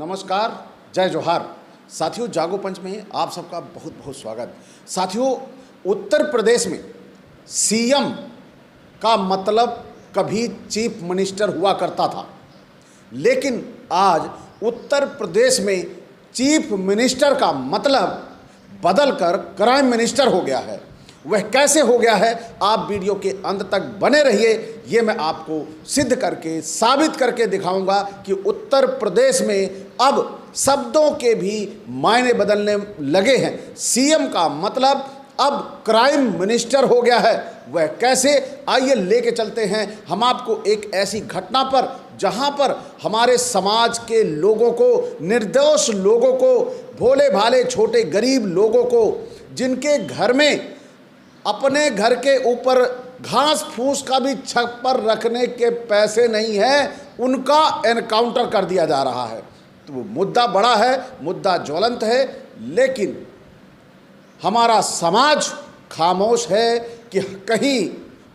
नमस्कार, जय जोहार। साथियों, जागो पंच में आप सबका बहुत बहुत स्वागत। साथियों, उत्तर प्रदेश में सीएम का मतलब कभी चीफ मिनिस्टर हुआ करता था, लेकिन आज उत्तर प्रदेश में चीफ मिनिस्टर का मतलब बदलकर क्राइम मिनिस्टर हो गया है। वह कैसे हो गया है, आप वीडियो के अंत तक बने रहिए। ये मैं आपको सिद्ध करके साबित करके दिखाऊंगा कि उत्तर प्रदेश में अब शब्दों के भी मायने बदलने लगे हैं। सीएम का मतलब अब क्राइम मिनिस्टर हो गया है। वह कैसे, आइए लेके चलते हैं हम आपको एक ऐसी घटना पर जहां पर हमारे समाज के लोगों को, निर्दोष लोगों को, भोले भाले छोटे गरीब लोगों को, जिनके घर में अपने घर के ऊपर घास फूस का भी छप्पर रखने के पैसे नहीं है, उनका एनकाउंटर कर दिया जा रहा है। तो वो मुद्दा बड़ा है, मुद्दा ज्वलंत है, लेकिन हमारा समाज खामोश है कि कहीं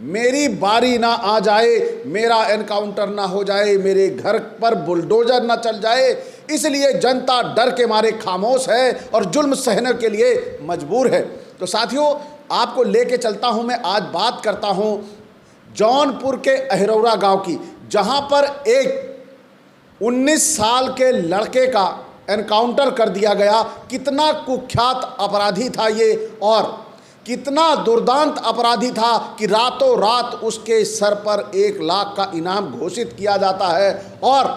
मेरी बारी ना आ जाए, मेरा एनकाउंटर ना हो जाए, मेरे घर पर बुलडोजर ना चल जाए। इसलिए जनता डर के मारे खामोश है और जुल्म सहने के लिए मजबूर है। तो साथियों, आपको लेके चलता हूं। मैं आज बात करता हूं जौनपुर के अहिरौरा गांव की, जहां पर एक 19 साल के लड़के का एनकाउंटर कर दिया गया। कितना कुख्यात अपराधी था ये, और कितना दुर्दांत अपराधी था कि रातों रात उसके सर पर 1 लाख का इनाम घोषित किया जाता है। और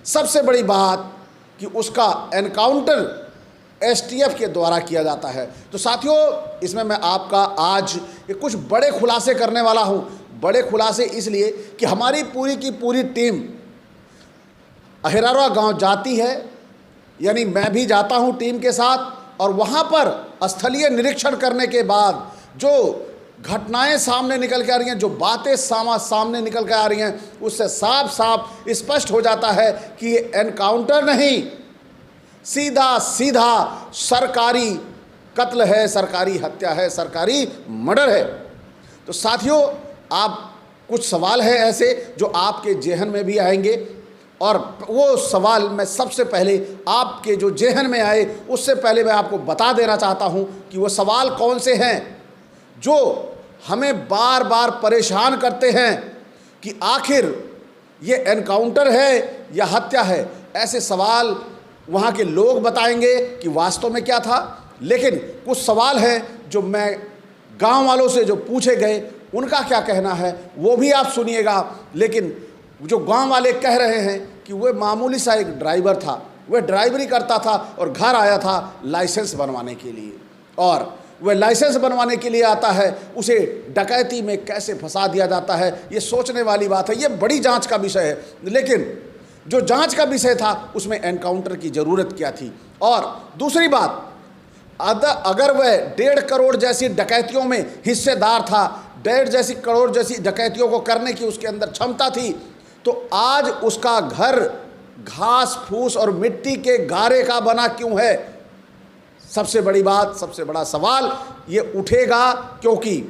सबसे बड़ी बात कि उसका एनकाउंटर एसटीएफ के द्वारा किया जाता है। तो साथियों, इसमें मैं आपका आज कुछ बड़े खुलासे करने वाला हूं। बड़े खुलासे इसलिए कि हमारी पूरी की पूरी टीम अहिरौरा गांव जाती है, यानी मैं भी जाता हूं टीम के साथ, और वहां पर स्थलीय निरीक्षण करने के बाद जो घटनाएं सामने निकल के आ रही हैं, जो बातें सामने निकल के आ रही हैं, उससे साफ साफ स्पष्ट हो जाता है कि ये एनकाउंटर नहीं, सीधा सीधा सरकारी कत्ल है, सरकारी हत्या है, सरकारी मर्डर है। तो साथियों, आप कुछ सवाल हैं ऐसे जो आपके जेहन में भी आएंगे, और वो सवाल मैं सबसे पहले आपके जो जेहन में आए उससे पहले मैं आपको बता देना चाहता हूं कि वो सवाल कौन से हैं जो हमें बार बार परेशान करते हैं कि आखिर ये एनकाउंटर है या हत्या है। ऐसे सवाल वहाँ के लोग बताएंगे कि वास्तव में क्या था, लेकिन कुछ सवाल हैं जो मैं गांव वालों से जो पूछे गए उनका क्या कहना है वो भी आप सुनिएगा। लेकिन जो गांव वाले कह रहे हैं कि वह मामूली सा एक ड्राइवर था, वह ड्राइवरी करता था और घर आया था लाइसेंस बनवाने के लिए, और वह लाइसेंस बनवाने के लिए आता है, उसे डकैती में कैसे फंसा दिया जाता है, ये सोचने वाली बात है। ये बड़ी जांच का विषय है, लेकिन जो जांच का विषय था उसमें एनकाउंटर की ज़रूरत क्या थी। और दूसरी बात, अगर वह 1.5 करोड़ जैसी डकैतियों में हिस्सेदार था, 1.5 करोड़ जैसी डकैतियों को करने की उसके अंदर क्षमता थी, तो आज उसका घर घास फूस और मिट्टी के गारे का बना क्यों है। सबसे बड़ी बात, सबसे बड़ा सवाल ये उठेगा, क्योंकि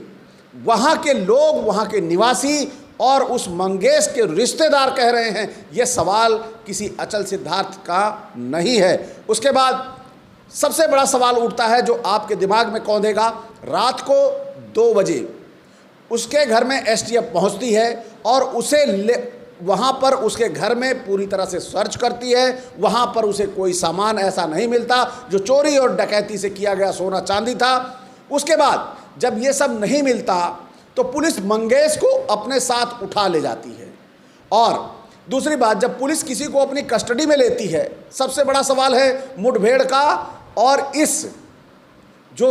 वहाँ के लोग, वहाँ के निवासी और उस मंगेश के रिश्तेदार कह रहे हैं। यह सवाल किसी अचल सिद्धार्थ का नहीं है। उसके बाद सबसे बड़ा सवाल उठता है जो आपके दिमाग में कौंधेगा। रात को 2 बजे उसके घर में एसटीएफ पहुंचती है और उसे वहाँ पर उसके घर में पूरी तरह से सर्च करती है। वहाँ पर उसे कोई सामान ऐसा नहीं मिलता जो चोरी और डकैती से किया गया सोना चांदी था। उसके बाद जब ये सब नहीं मिलता तो पुलिस मंगेश को अपने साथ उठा ले जाती है। और दूसरी बात, जब पुलिस किसी को अपनी कस्टडी में लेती है, सबसे बड़ा सवाल है मुठभेड़ का, और इस जो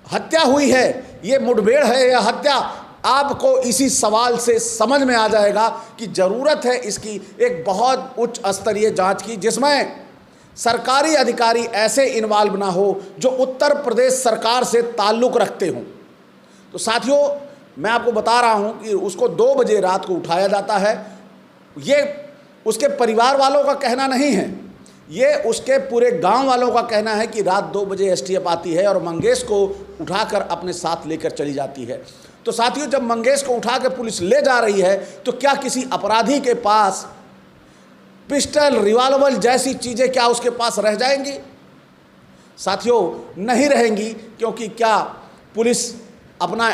हत्या हुई है ये मुठभेड़ है या हत्या, आपको इसी सवाल से समझ में आ जाएगा कि ज़रूरत है इसकी एक बहुत उच्च स्तरीय जांच की, जिसमें सरकारी अधिकारी ऐसे इन्वॉल्व ना हो जो उत्तर प्रदेश सरकार से ताल्लुक़ रखते हों। तो साथियों, मैं आपको बता रहा हूं कि उसको 2 बजे रात को उठाया जाता है। ये उसके परिवार वालों का कहना नहीं है, ये उसके पूरे गांव वालों का कहना है कि रात 2 बजे एसटीएफ आती है और मंगेश को उठाकर अपने साथ लेकर चली जाती है। तो साथियों, जब मंगेश को उठाकर पुलिस ले जा रही है तो क्या किसी अपराधी के पास पिस्टल, रिवॉल्वर जैसी चीज़ें क्या उसके पास रह जाएंगी? साथियों, नहीं रहेंगी, क्योंकि क्या पुलिस अपना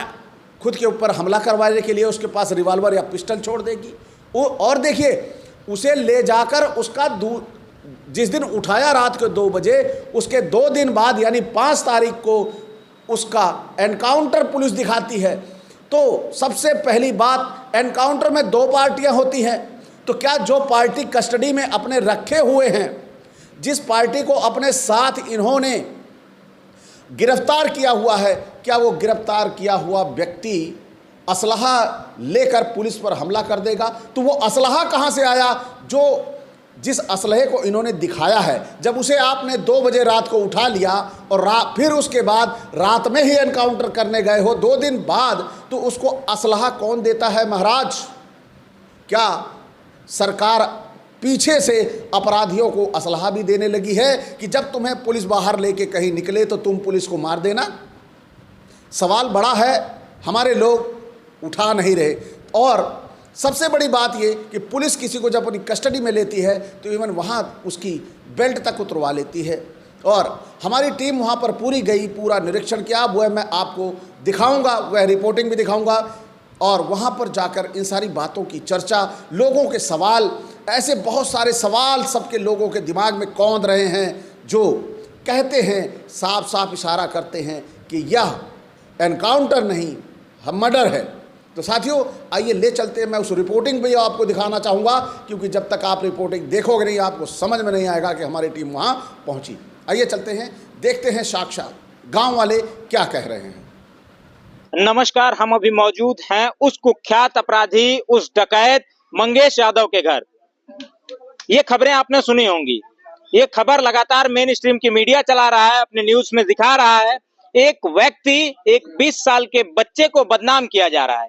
खुद के ऊपर हमला करवाने के लिए उसके पास रिवॉल्वर या पिस्टल छोड़ देगी? और देखिए, उसे ले जाकर उसका जिस दिन उठाया रात के 2 बजे, उसके 2 दिन बाद यानी 5 तारीख को उसका एनकाउंटर पुलिस दिखाती है। तो सबसे पहली बात, एनकाउंटर में 2 पार्टियां होती हैं। तो क्या जो पार्टी कस्टडी में अपने रखे हुए हैं, जिस पार्टी को अपने साथ इन्होंने गिरफ्तार किया हुआ है, क्या वो गिरफ्तार किया हुआ व्यक्ति असलहा लेकर पुलिस पर हमला कर देगा? तो वो असलहा कहाँ से आया? जिस असलहे को इन्होंने दिखाया है, जब उसे आपने 2 बजे रात को उठा लिया और फिर उसके बाद रात में ही एनकाउंटर करने गए हो 2 दिन बाद, तो उसको असलहा कौन देता है महाराज? क्या सरकार पीछे से अपराधियों को असलहा भी देने लगी है कि जब तुम्हें पुलिस बाहर लेके कहीं निकले तो तुम पुलिस को मार देना? सवाल बड़ा है, हमारे लोग उठा नहीं रहे। और सबसे बड़ी बात ये कि पुलिस किसी को जब अपनी कस्टडी में लेती है तो इवन वहाँ उसकी बेल्ट तक उतरवा लेती है। और हमारी टीम वहाँ पर पूरी गई, पूरा निरीक्षण किया, वह मैं आपको दिखाऊंगा, वह रिपोर्टिंग भी दिखाऊंगा। और वहाँ पर जाकर इन सारी बातों की चर्चा, लोगों के सवाल, ऐसे बहुत सारे सवाल सबके लोगों के दिमाग में कौंध रहे हैं, जो कहते हैं, साफ साफ इशारा करते हैं कि यह एनकाउंटर नहीं, मर्डर है। तो साथियों, आइए ले चलते हैं। मैं उस रिपोर्टिंग भी आपको दिखाना चाहूँगा, क्योंकि जब तक आप रिपोर्टिंग देखोगे नहीं, आपको समझ में नहीं आएगा कि हमारी टीम वहाँ पहुँची। आइए चलते हैं, देखते हैं साक्षात गांव वाले क्या कह रहे हैं। नमस्कार, हम अभी मौजूद हैं उस कुख्यात अपराधी, उस डकैत मंगेश यादव के घर। ये खबरें आपने सुनी होंगी। ये खबर लगातार मेन स्ट्रीम की मीडिया चला रहा है, अपने न्यूज में दिखा रहा है। एक व्यक्ति, एक 20 साल के बच्चे को बदनाम किया जा रहा है,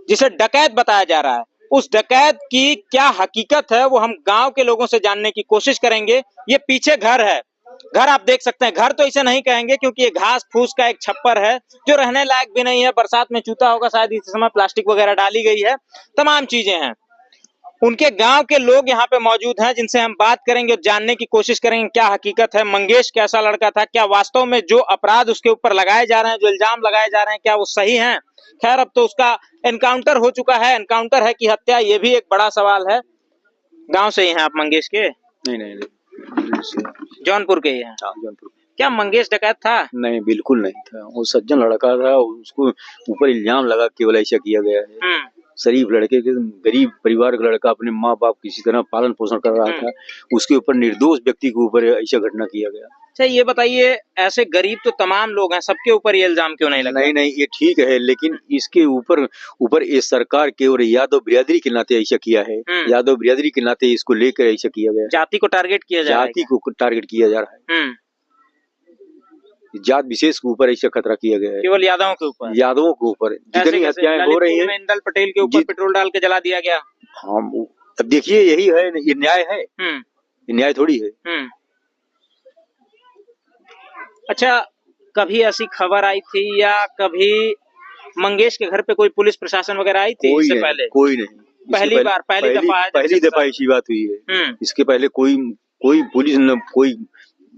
जिसे डकैत बताया जा रहा है। उस डकैत की क्या हकीकत है वो हम गांव के लोगों से जानने की कोशिश करेंगे। ये पीछे घर है, घर आप देख सकते हैं। घर तो इसे नहीं कहेंगे, क्योंकि ये घास फूस का एक छप्पर है जो रहने लायक भी नहीं है। बरसात में चूता होगा शायद, इस समय प्लास्टिक वगैरह डाली गई है, तमाम चीजें हैं। उनके गांव के लोग यहाँ पे मौजूद हैं, जिनसे हम बात करेंगे, जानने की कोशिश करेंगे क्या हकीकत है, मंगेश कैसा लड़का था, क्या वास्तव में जो अपराध उसके ऊपर लगाए जा रहे हैं, जो इल्जाम लगाए जा रहे हैं, क्या वो सही हैं। खैर, अब तो उसका एनकाउंटर हो चुका है। एनकाउंटर है कि हत्या, ये भी एक बड़ा सवाल है। गाँव से ही हैं आप मंगेश के? नहीं, जौनपुर के ही हैं? हाँ, जौनपुर। क्या मंगेश डकैत था? नहीं, बिल्कुल नहीं था। वो सज्जन लड़का था, उसको ऊपर इल्जाम लगा केवल ऐसा किया गया है। शरीफ लड़के के, गरीब परिवार का लड़का, अपने माँ बाप किसी तरह पालन पोषण कर रहा था, उसके ऊपर निर्दोष व्यक्ति के ऊपर ऐसा घटना किया गया। अच्छा, ये बताइए, ऐसे गरीब तो तमाम लोग हैं, सबके ऊपर ये इल्जाम क्यों नहीं लगा? नहीं, ये ठीक है, लेकिन इसके ऊपर ये सरकार के और यादव बिरादरी के नाते ऐसा किया है। यादव बिरादरी के नाते इसको लेकर ऐसा किया गया। जाति को टारगेट किया जा रहा है? जाति को टारगेट किया जा रहा है। जात विशेष के ऊपर ऐसा खतरा किया गया है। केवल यादवों के ऊपर? यादवों के ऊपर जितनी हत्याएं हो रही हैं, इंदल पटेल के ऊपर पेट्रोल डाल के जला दिया गया। हाँ, अब देखिए, यही है, ये न्याय है? ये न्याय थोड़ी है। अच्छा, कभी ऐसी खबर आई थी या कभी मंगेश के घर पे कोई पुलिस प्रशासन वगैरह आई थी इससे पहले? कोई नहीं। पहली दफा ऐसी बात हुई है। इसके पहले कोई पुलिस न कोई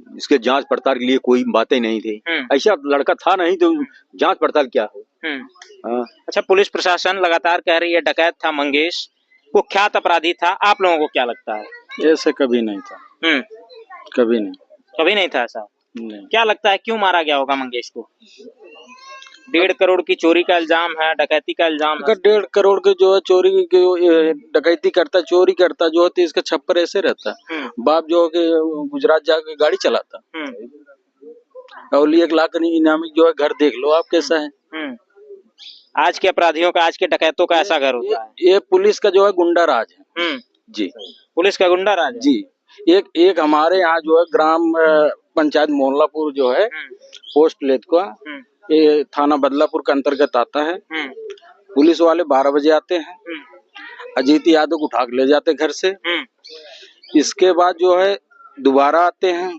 इसके जांच पड़ताल के लिए कोई बातें नहीं थी। ऐसा लड़का था नहीं, तो जांच पड़ताल क्या है। अच्छा, पुलिस प्रशासन लगातार कह रही है डकैत था मंगेश, कुख्यात अपराधी था। आप लोगों को क्या लगता है? ऐसे कभी नहीं था। कभी नहीं था ऐसा? नहीं। क्या लगता है क्यों मारा गया होगा मंगेश को? 1.5 करोड़ की चोरी का इल्जाम है, डकैती का इल्जाम है। 1.5 करोड़ के जो है चोरी की, डकैती करता, चोरी करता, जो होती है इसका छप्पर ऐसे रहता। बाप जो है गुजरात जाके गाड़ी चलाता, और 1 लाख इनामी जो है घर देख लो आप कैसा है। आज के अपराधियों का, आज के डकैतों का ऐसा घर होता है। ये पुलिस का जो है गुंडा राज है। जी, पुलिस का गुंडा राज है। जी। एक हमारे यहाँ जो है ग्राम पंचायत मोहल्लापुर जो है, पोस्ट लेत का, ये थाना बदलापुर के अंतर्गत आता है। पुलिस वाले 12 बजे आते हैं, अजीत यादव को उठा के ले जाते घर से। इसके बाद जो है दोबारा आते हैं।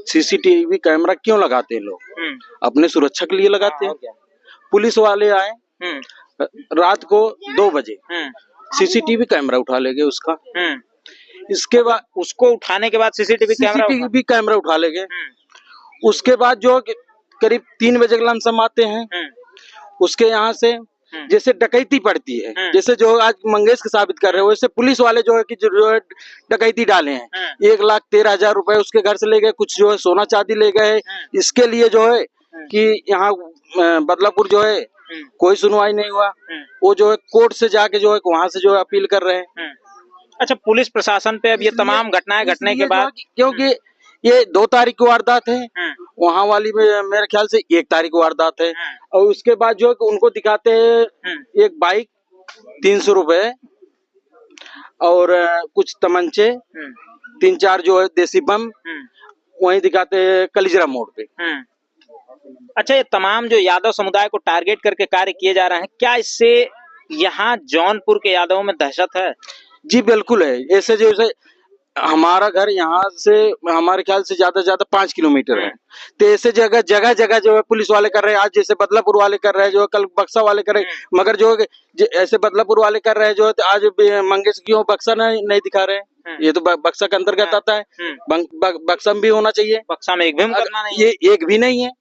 सीसीटीवी कैमरा क्यों लगाते हैं लोग? अपने सुरक्षा के लिए लगाते हैं। पुलिस वाले आए रात को 2 बजे, सीसीटीवी कैमरा उठा ले गए उसका। इसके बाद उसको उठाने के बाद सीसीटीवी सीसीटीवी कैमरा उठा लेंगे। उसके बाद जो करीब 3 बजे के लमसम आते हैं, उसके यहाँ से जैसे डकैती पड़ती है, जैसे जो आज मंगेश के साबित कर रहे हो, वैसे पुलिस वाले जो है कि जो है डकैती डाले हैं। 1,13,000 रुपए उसके घर से ले गए, कुछ जो है सोना चांदी ले गए। इसके लिए जो है कि यहाँ बदलापुर जो है कोई सुनवाई नहीं हुआ। वो जो है कोर्ट से जाके जो है वहां से जो है अपील कर रहे हैं। अच्छा, पुलिस प्रशासन पे अब ये तमाम घटनाएं घटने के बाद, क्योंकि ये 2 तारीख को वारदात है, वहाँ वाली में मेरे ख्याल से 1 तारीख को वारदात है, और उसके बाद जो है कि उनको दिखाते हैं एक बाइक 300 रुपए और कुछ तमंचे 3-4 जो है देसी बम वहीं दिखाते हैं कलिजरा मोड़ पे। अच्छा, ये तमाम जो यादव समुदाय को टारगेट करके कार्य किए जा रहे हैं, क्या इससे यहाँ जौनपुर के यादवों में दहशत है? जी बिल्कुल है। ऐसे जैसे हमारा घर यहाँ से हमारे ख्याल से ज्यादा से ज्यादा 5 किलोमीटर है, तो ऐसे जगह जगह जो है पुलिस वाले कर रहे हैं। आज जैसे बदलापुर वाले कर रहे हैं, जो है कल बक्सा वाले कर रहे हैं, मगर जो ऐसे बदलापुर वाले कर रहे हैं जो है, तो आज मंगेश क्यों बक्सा नहीं दिखा रहे हैं? ये तो बक्सा के अंतर्गत आता है। बक्सा में भी होना चाहिए। बक्सा में एक भी करना नहीं, ये एक भी नहीं है।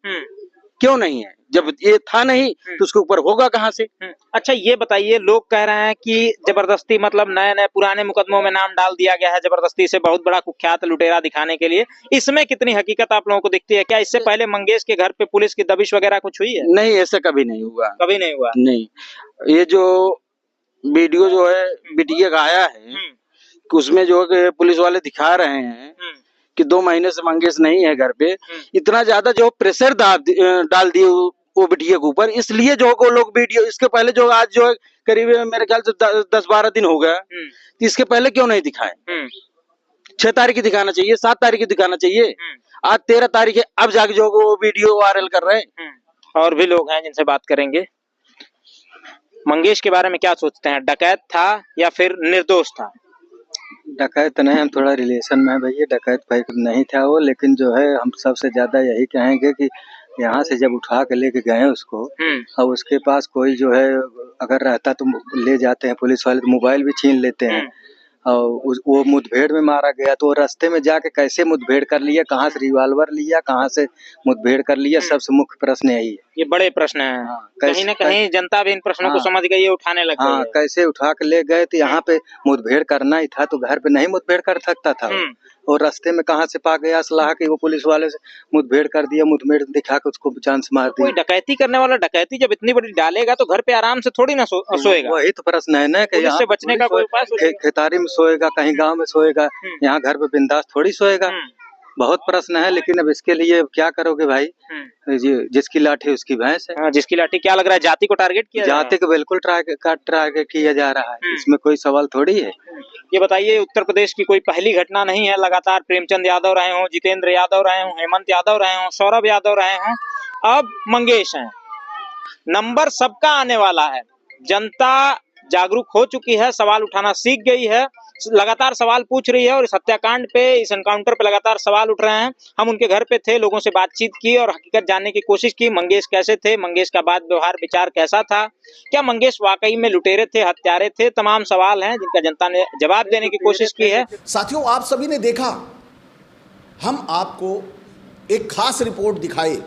क्यों नहीं है? जब ये था नहीं तो उसके ऊपर होगा कहाँ से? अच्छा, ये बताइए, लोग कह रहे हैं कि जबरदस्ती, मतलब नए पुराने मुकदमों में नाम डाल दिया गया है जबरदस्ती से, बहुत बड़ा कुख्यात लुटेरा दिखाने के लिए। इसमें कितनी हकीकत आप लोगों को दिखती है? क्या इससे पहले मंगेश के घर पे पुलिस की दबिश वगैरह कुछ हुई है? नहीं, ऐसा कभी नहीं हुआ। कभी नहीं हुआ? नहीं। ये जो वीडियो जो है बिटिया का आया है, उसमें जो है पुलिस वाले दिखा रहे हैं कि 2 महीने से मंगेश नहीं है घर पे, इतना ज्यादा जो प्रेशर डाल दिए वो बिटिया के ऊपर, इसलिए जो वो लोग वीडियो, इसके पहले जो आज जो है करीब मेरे ख्याल से 10-12 दिन हो गया, इसके पहले क्यों नहीं दिखाए? 6 तारीख की दिखाना चाहिए, 7 तारीख की दिखाना चाहिए। आज 13 तारीख है, अब जाके जो वो वीडियो वायरल कर रहे हैं। और भी लोग हैं जिनसे बात करेंगे। मंगेश के बारे में क्या सोचते हैं? डकैत था या फिर निर्दोष था? डकैत नहीं, हम थोड़ा रिलेशन में है भैया, डकैत भाई नहीं था वो, लेकिन जो है हम सबसे ज्यादा यही कहेंगे कि यहाँ से जब उठा के लेके गए उसको, और उसके पास कोई जो है अगर रहता तो ले जाते हैं पुलिस वाले, तो मोबाइल भी छीन लेते हैं। और वो मुठभेड़ में मारा गया, तो रास्ते में जाके कैसे मुठभेड़ कर लिया, कहाँ से रिवॉल्वर लिया, कहाँ से मुठभेड़ कर लिया, सबसे मुख्य प्रश्न यही है। ये बड़े प्रश्न हैं। कहीं न कहीं जनता भी इन प्रश्नों को समझ गई है, उठाने लग गई है। कैसे उठा के ले गए, तो यहाँ पे मुठभेड़ करना ही था, तो घर पे नहीं मुठभेड़ कर सकता था। और रास्ते में कहाँ से पा गया असलाह कि वो पुलिस वाले से मुठभेड़ कर दिया, मुठभेड़ दिखा के उसको जान से मार दिया। कोई डकैती करने वाला डकैती जब इतनी बड़ी डालेगा तो घर पे आराम से थोड़ी ना सोएगा। वही तो प्रश्न है ना, कि इससे बचने का कोई उपाय? खेतारी में सोएगा, कहीं गांव में सोएगा, यहाँ घर पे बिंदास थोड़ी सोएगा। बहुत प्रश्न है, लेकिन अब इसके लिए क्या करोगे भाई? जिसकी लाठी उसकी भैंस है। जिसकी लाठी, क्या लग रहा है जाति को टारगेट किया? जाति को बिल्कुल टारगेट किया जा रहा है, इसमें कोई सवाल थोड़ी है। ये बताइए, उत्तर प्रदेश की कोई पहली घटना नहीं है। लगातार प्रेमचंद यादव रहे हों, जितेंद्र यादव रहे हों, हेमंत यादव रहे हों, सौरभ यादव रहे हों, अब मंगेश हैं। नंबर सबका आने वाला है। जनता जागरूक हो चुकी है, सवाल उठाना सीख गई है, लगातार सवाल पूछ रही है, और इस हत्याकांड पे, इस एनकाउंटर पे लगातार सवाल उठ रहे हैं। हम उनके घर पे थे, लोगों से बातचीत की और हकीकत जानने की कोशिश की। मंगेश कैसे थे, मंगेश का बात व्यवहार विचार कैसा था, क्या मंगेश वाकई में लुटेरे थे, हत्यारे थे? तमाम सवाल हैं जिनका जनता ने जवाब देने की कोशिश की है। साथियों, आप सभी ने देखा, हम आपको एक खास रिपोर्ट दिखाई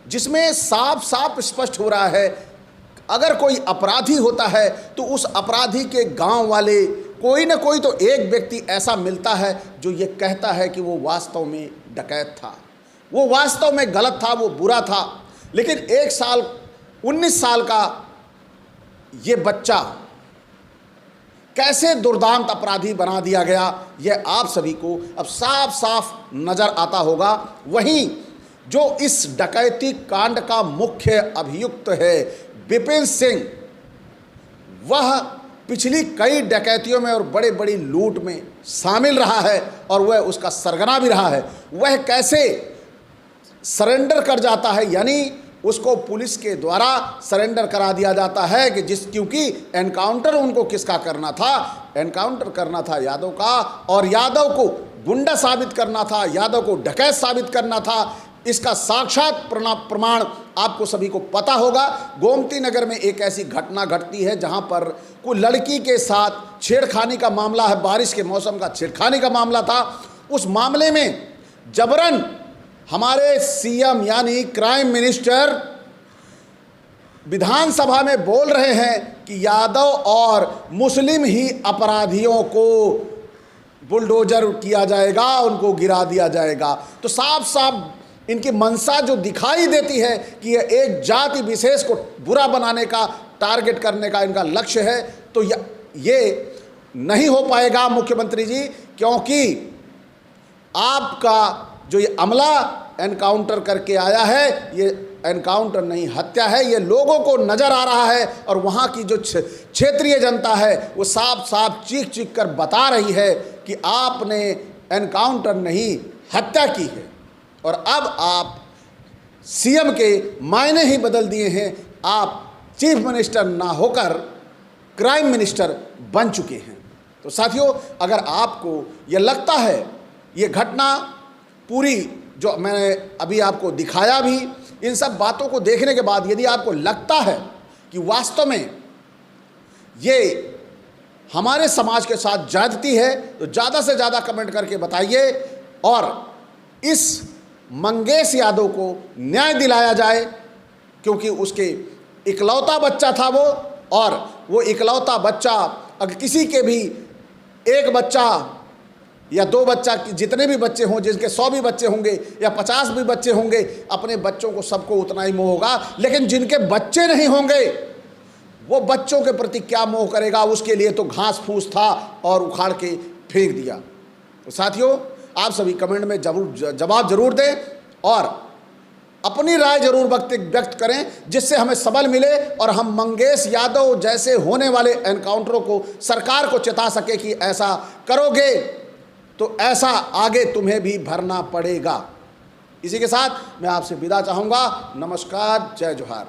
जिसमें साफ साफ स्पष्ट हो रहा है, अगर कोई अपराधी होता है तो उस अपराधी के गांव वाले, कोई ना कोई तो एक व्यक्ति ऐसा मिलता है जो ये कहता है कि वो वास्तव में डकैत था, वो वास्तव में गलत था, वो बुरा था। लेकिन 19 साल का ये बच्चा कैसे दुर्दांत अपराधी बना दिया गया, ये आप सभी को अब साफ साफ नजर आता होगा। वहीं जो इस डकैती कांड का मुख्य अभियुक्त है विपिन सिंह, वह पिछली कई डकैतियों में और बड़े बड़ी लूट में शामिल रहा है और वह उसका सरगना भी रहा है। वह कैसे सरेंडर कर जाता है, यानी उसको पुलिस के द्वारा सरेंडर करा दिया जाता है कि क्योंकि एनकाउंटर उनको किसका करना था? एनकाउंटर करना था यादव का, और यादव को गुंडा साबित करना था, यादव को डकैत साबित करना था। इसका साक्षात प्रमाण आपको सभी को पता होगा। गोमती नगर में एक ऐसी घटना घटती है जहां पर कोई लड़की के साथ छेड़खानी का मामला है, बारिश के मौसम का छेड़खानी का मामला था। उस मामले में जबरन हमारे सीएम यानी क्राइम मिनिस्टर विधानसभा में बोल रहे हैं कि यादव और मुस्लिम ही अपराधियों को बुलडोजर किया जाएगा, उनको गिरा दिया जाएगा। तो साफ साफ इनकी मंशा जो दिखाई देती है कि यह एक जाति विशेष को बुरा बनाने का, टारगेट करने का इनका लक्ष्य है। तो ये नहीं हो पाएगा मुख्यमंत्री जी, क्योंकि आपका जो ये अमला एनकाउंटर करके आया है, ये एनकाउंटर नहीं हत्या है। ये लोगों को नज़र आ रहा है और वहाँ की जो क्षेत्रीय जनता है वो साफ साफ चीख चीख कर बता रही है कि आपने एनकाउंटर नहीं हत्या की है। और अब आप सीएम के मायने ही बदल दिए हैं, आप चीफ मिनिस्टर ना होकर क्राइम मिनिस्टर बन चुके हैं। तो साथियों, अगर आपको ये लगता है ये घटना पूरी जो मैंने अभी आपको दिखाया भी, इन सब बातों को देखने के बाद यदि आपको लगता है कि वास्तव में ये हमारे समाज के साथ ज्यादती है, तो ज़्यादा से ज़्यादा कमेंट करके बताइए और इस मंगेश यादव को न्याय दिलाया जाए, क्योंकि उसके इकलौता बच्चा था वो, और वो इकलौता बच्चा अगर किसी के भी एक बच्चा या दो बच्चा, जितने भी बच्चे हों, जिनके 100 भी बच्चे होंगे या 50 भी बच्चे होंगे, अपने बच्चों को सबको उतना ही मोह होगा। लेकिन जिनके बच्चे नहीं होंगे वो बच्चों के प्रति क्या मोह करेगा? उसके लिए तो घास फूस था और उखाड़ के फेंक दिया। तो साथियों, आप सभी कमेंट में जवाब जरूर दें और अपनी राय जरूर व्यक्त करें, जिससे हमें सबल मिले और हम मंगेश यादव जैसे होने वाले एनकाउंटरों को सरकार को चेता सके कि ऐसा करोगे तो ऐसा आगे तुम्हें भी भरना पड़ेगा। इसी के साथ मैं आपसे विदा चाहूँगा। नमस्कार, जय जोहार।